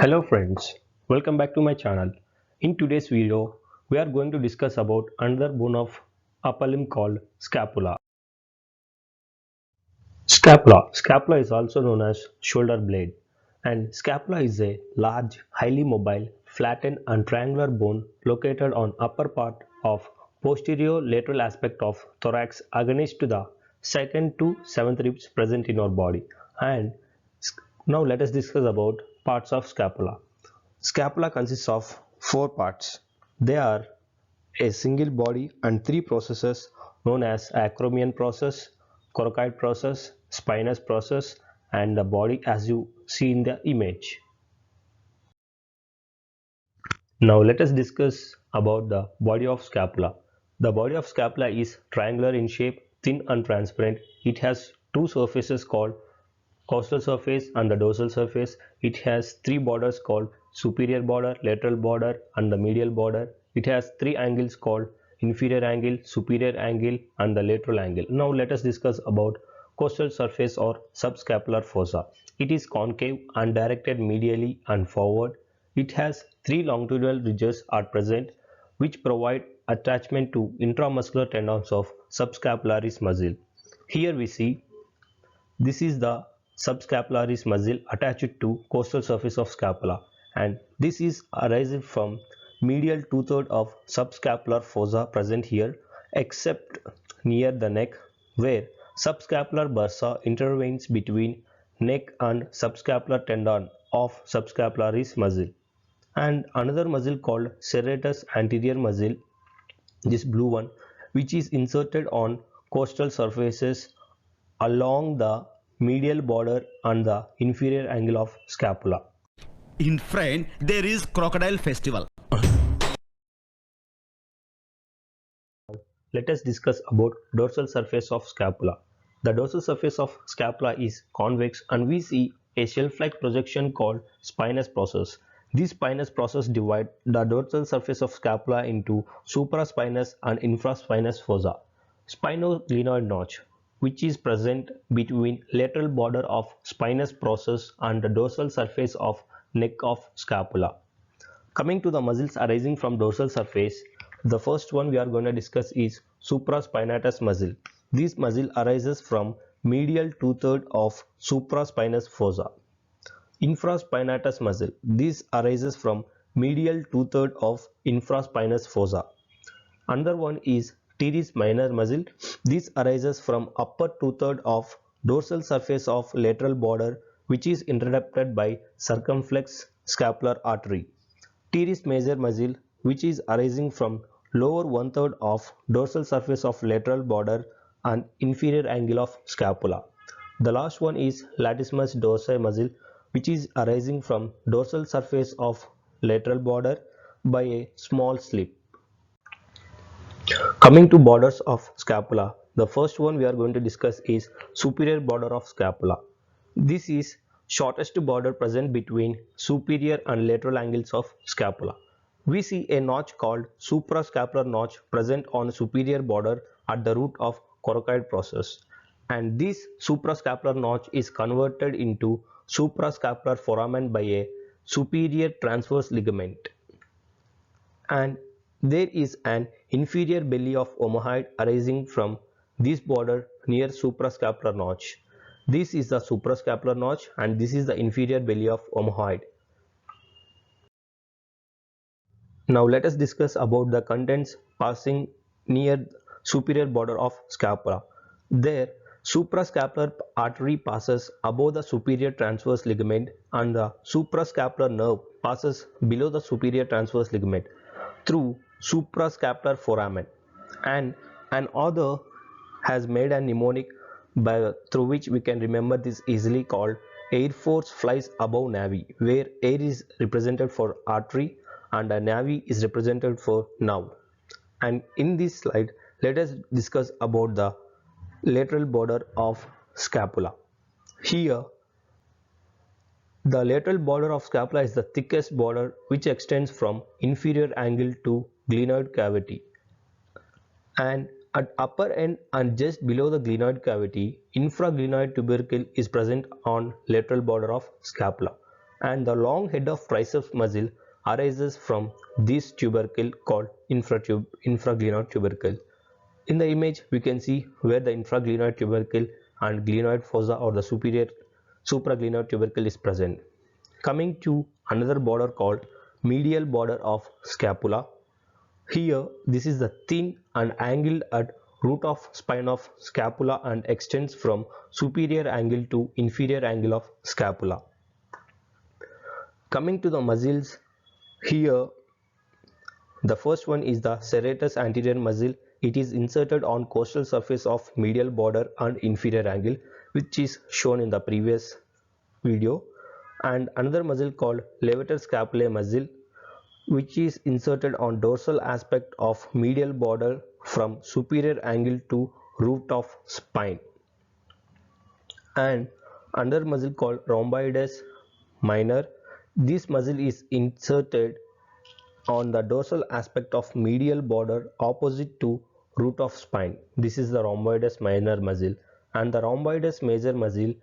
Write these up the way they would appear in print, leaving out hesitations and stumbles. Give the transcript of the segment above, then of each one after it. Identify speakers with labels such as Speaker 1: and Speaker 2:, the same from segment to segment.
Speaker 1: Hello friends, welcome back to my channel. In today's video, we are going to discuss about another bone of upper limb called scapula. Scapula is also known as shoulder blade, and scapula is a large, highly mobile, flattened and triangular bone located on upper part of posterior lateral aspect of thorax against to the second to seventh ribs present in our body. And now let us discuss about parts of scapula. Scapula consists of four parts. They are a single body and three processes known as acromion process, coracoid process, spinous process, and the body as you see in the image. Now let us discuss about the body of scapula. The body of scapula is triangular in shape, thin and transparent. It has two surfaces called costal surface and the dorsal surface. It has three borders called superior border, lateral border and the medial border. It has three angles called inferior angle, superior angle and the lateral angle. Now let us discuss about costal surface or subscapular fossa. It is concave and directed medially and forward. It has three longitudinal ridges are present which provide attachment to intramuscular tendons of subscapularis muscle. Here we see this is the subscapularis muscle attached to costal surface of scapula, and this is arising from medial two-thirds of subscapular fossa present here except near the neck where subscapular bursa intervenes between neck and subscapular tendon of subscapularis muscle, and another muscle called serratus anterior muscle, this blue one, which is inserted on costal surfaces along the medial border and the inferior angle of scapula.
Speaker 2: In front, there is crocodile festival.
Speaker 1: Let us discuss about dorsal surface of scapula. The dorsal surface of scapula is convex and we see a shelf-like projection called spinous process. This spinous process divides the dorsal surface of scapula into supraspinous and infraspinous fossa. Spinoglenoid notch, which is present between lateral border of spinous process and the dorsal surface of neck of scapula. Coming to the muscles arising from dorsal surface, the first one we are going to discuss is supraspinatus muscle. This muscle arises from medial two-thirds of supraspinous fossa. Infraspinatus muscle. This arises from medial two-thirds of infraspinous fossa. Another one is teres minor muscle. This arises from upper two-thirds of dorsal surface of lateral border which is interrupted by circumflex scapular artery. Teres major muscle which is arising from lower one-third of dorsal surface of lateral border and inferior angle of scapula. The last one is latissimus dorsi muscle which is arising from dorsal surface of lateral border by a small slip. Coming to borders of scapula, the first one we are going to discuss is superior border of scapula. This is shortest border present between superior and lateral angles of scapula. We see a notch called suprascapular notch present on superior border at the root of coracoid process, and this suprascapular notch is converted into suprascapular foramen by a superior transverse ligament, and there is an inferior belly of omohyoid arising from this border near suprascapular notch. This is the suprascapular notch and this is the inferior belly of omohyoid. Now let us discuss about the contents passing near superior border of scapula. There, suprascapular artery passes above the superior transverse ligament and the suprascapular nerve passes below the superior transverse ligament through suprascapular foramen, and an author has made a mnemonic through which we can remember this easily called Air Force flies above Navy, where air is represented for artery and a navy is represented for nerve. And in this slide, let us discuss about the lateral border of scapula. Here, the lateral border of scapula is the thickest border which extends from inferior angle to glenoid cavity, and at upper end and just below the glenoid cavity, infraglenoid tubercle is present on lateral border of scapula. and the long head of triceps muscle arises from this tubercle called infraglenoid tubercle. In the image we can see where the infraglenoid tubercle and glenoid fossa or the supraglenoid tubercle is present. Coming to another border called medial border of scapula. Here this is the thin and angled at root of spine of scapula and extends from superior angle to inferior angle of scapula. Coming to the muscles, here the first one is the serratus anterior muscle. It is inserted on costal surface of medial border and inferior angle, which is shown in the previous video. And another muscle called levator scapulae muscle, which is inserted on dorsal aspect of medial border from superior angle to root of spine. And another muscle called rhomboides minor. This muscle is inserted on the dorsal aspect of medial border opposite to root of spine. This is the rhomboides minor muscle, and the rhomboides major muscle,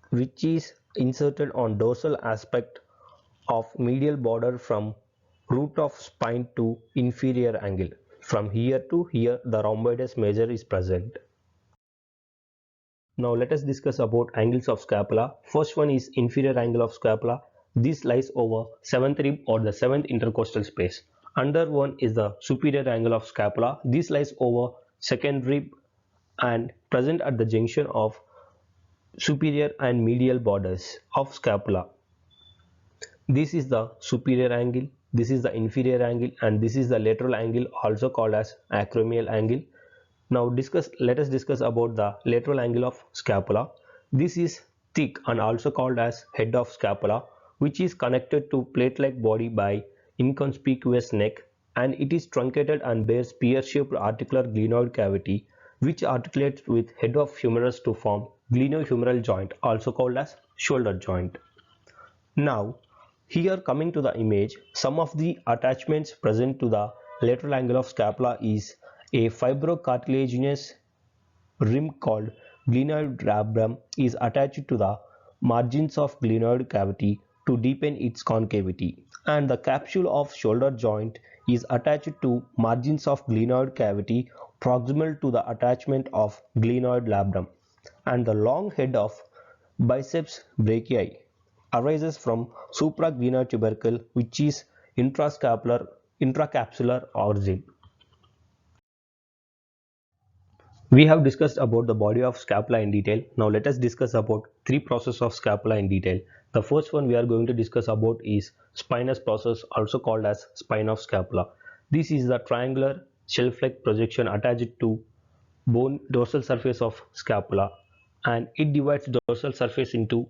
Speaker 1: which is inserted on dorsal aspect of medial border from root of spine to inferior angle. From here to here the rhomboides major is present. Now let us discuss about angles of scapula. First one is inferior angle of scapula. This lies over 7th rib or the 7th intercostal space. Under one is the superior angle of scapula. This lies over 2nd rib and present at the junction of superior and medial borders of scapula. This is the superior angle, this is the inferior angle, and this is the lateral angle, also called as acromial angle. Now let us discuss about the lateral angle of scapula. This is thick and also called as head of scapula, which is connected to plate-like body by inconspicuous neck, and it is truncated and bears pear-shaped articular glenoid cavity which articulates with head of humerus to form glenohumeral joint, also called as shoulder joint. Now here, coming to the image, some of the attachments present to the lateral angle of scapula is a fibrocartilaginous rim called glenoid labrum is attached to the margins of glenoid cavity to deepen its concavity, and the capsule of shoulder joint is attached to margins of glenoid cavity proximal to the attachment of glenoid labrum, and the long head of biceps brachii arises from supraglenoid tubercle, which is intracapsular origin. We have discussed about the body of scapula in detail. Now let us discuss about three processes of scapula in detail. The first one we are going to discuss about is spinous process, also called as spine of scapula. This is the triangular shelf-like projection attached to bone dorsal surface of scapula, and it divides dorsal surface into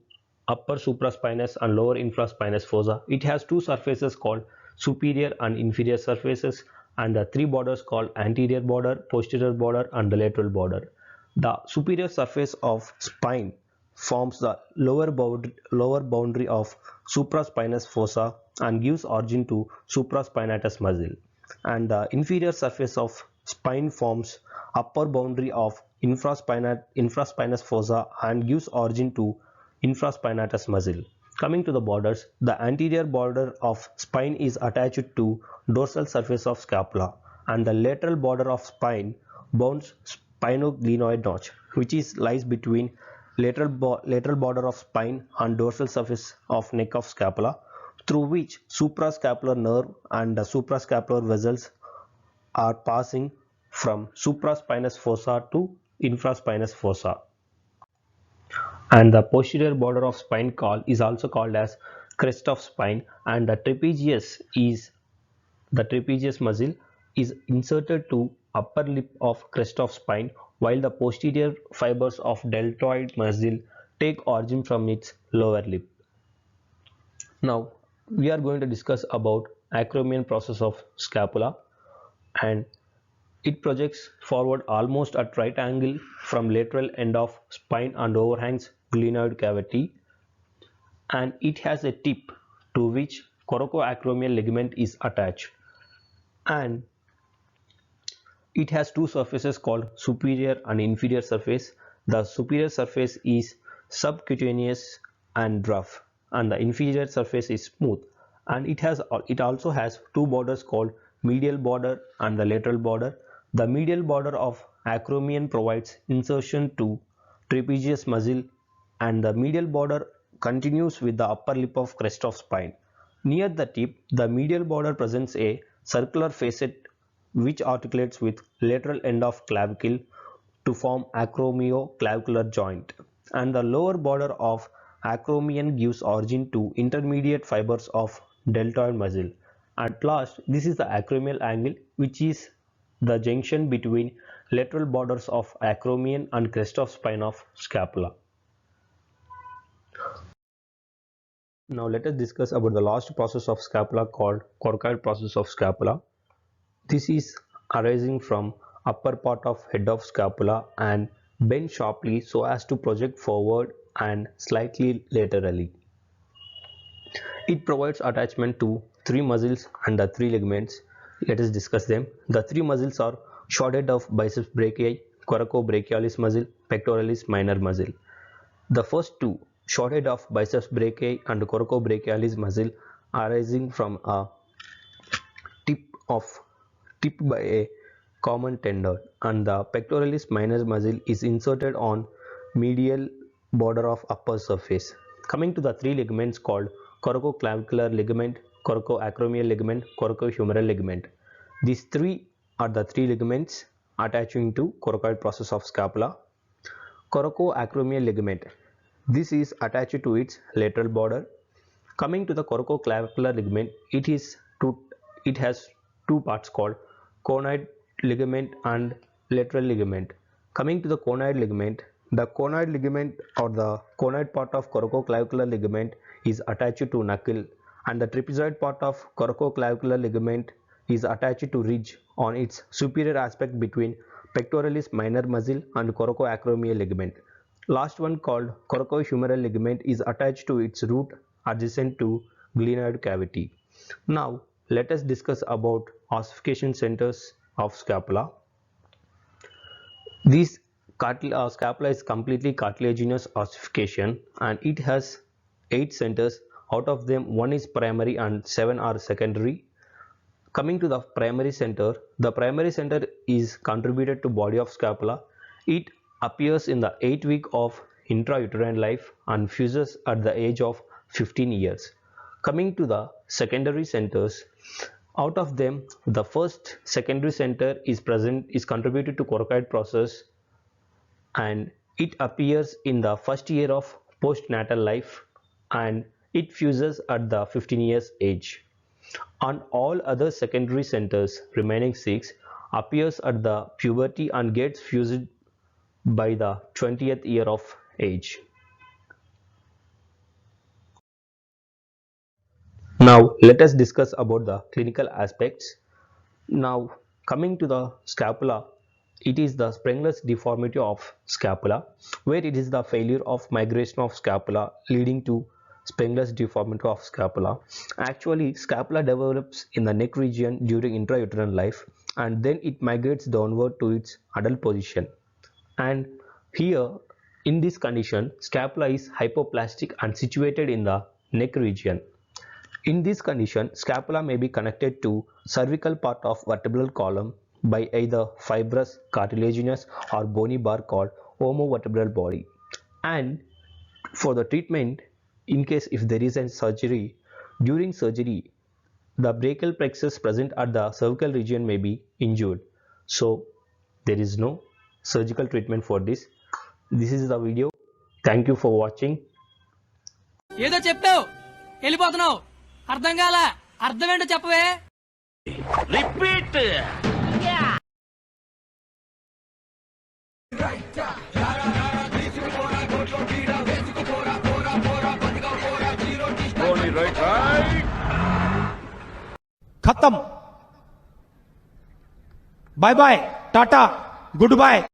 Speaker 1: upper supraspinous and lower infraspinous fossa. It has two surfaces called superior and inferior surfaces, and the three borders called anterior border, posterior border, and the lateral border. The superior surface of spine forms the lower boundary of supraspinous fossa and gives origin to supraspinatus muscle, and the inferior surface of spine forms upper boundary of infraspinous fossa and gives origin to infraspinatus muscle. Coming to the borders, the anterior border of spine is attached to dorsal surface of scapula, and the lateral border of spine bounds spinoglenoid notch, which lies between lateral border of spine and dorsal surface of neck of scapula, through which suprascapular nerve and the suprascapular vessels are passing from supraspinous fossa to infraspinous fossa. And the posterior border of spine is also called as crest of spine, and the trapezius muscle is inserted to upper lip of crest of spine, while the posterior fibers of deltoid muscle take origin from its lower lip. Now we are going to discuss about acromion process of scapula, and it projects forward almost at right angle from lateral end of spine and overhangs glenoid cavity, and it has a tip to which coracoacromial ligament is attached, and it has two surfaces called superior and inferior surface. The superior surface is subcutaneous and rough, and the inferior surface is smooth, and it also has two borders called medial border and the lateral border. The medial border of acromion provides insertion to trapezius muscle, and the medial border continues with the upper lip of crest of spine. Near the tip, the medial border presents a circular facet which articulates with lateral end of clavicle to form acromioclavicular joint, and the lower border of acromion gives origin to intermediate fibers of deltoid muscle. At last, this is the acromial angle, which is the junction between lateral borders of acromion and crest of spine of scapula. Now let us discuss about the last process of scapula called coracoid process of scapula. This is arising from upper part of head of scapula and bend sharply so as to project forward and slightly laterally. It provides attachment to three muscles and the three ligaments. Let us discuss them. The three muscles are short head of biceps brachii, coracobrachialis muscle, pectoralis minor muscle. The first two, short head of biceps brachii and coracobrachialis muscle, arising from a tipped by a common tendon, and the pectoralis minor muscle is inserted on medial border of upper surface. Coming to the three ligaments called coracoclavicular ligament, coracoacromial ligament, coracohumeral ligament. These three are the three ligaments attaching to coracoid process of scapula. Coracoacromial ligament. This is attached to its lateral border. Coming to the coracoclavicular ligament, it has two parts called conoid ligament and lateral ligament. Coming to the conoid ligament, the conoid ligament or the conoid part of coracoclavicular ligament is attached to knuckle, and the trapezoid part of coracoclavicular ligament is attached to ridge on its superior aspect between pectoralis minor muscle and coracoacromial ligament. Last one, called coracohumeral ligament, is attached to its root adjacent to glenoid cavity. Now let us discuss about ossification centers of scapula. This scapula is completely cartilaginous ossification, and it has 8 centers. Out of them, 1 is primary and 7 are secondary. Coming to the primary center, the primary center is contributed to body of scapula. It appears in the 8th week of intrauterine life and fuses at the age of 15 years. Coming to the secondary centers, out of them, the first secondary center is contributed to coracoid process, and it appears in the first year of postnatal life, and it fuses at the 15 years age. And all other secondary centers, remaining 6, appears at the puberty and gets fused by the 20th year of age. Now let us discuss about the clinical aspects. Now coming to the scapula, it is the springless deformity of scapula, where it is the failure of migration of scapula leading to springless deformity of scapula. Actually, scapula develops in the neck region during intrauterine life, and then it migrates downward to its adult position. And here, in this condition, scapula is hypoplastic and situated in the neck region. In this condition, scapula may be connected to cervical part of vertebral column by either fibrous, cartilaginous or bony bar called omovertebral body. And for the treatment, in case if there is a surgery, during surgery, the brachial plexus present at the cervical region may be injured. So there is no surgical treatment for this. This is the video. Thank you for watching.
Speaker 3: ఏదో చెప్తావు వెళ్ళిపోతున్నావు అర్థం కాలా అర్థం ఏంటో చెప్పవే
Speaker 2: repeat
Speaker 4: खत्म bye bye tata good bye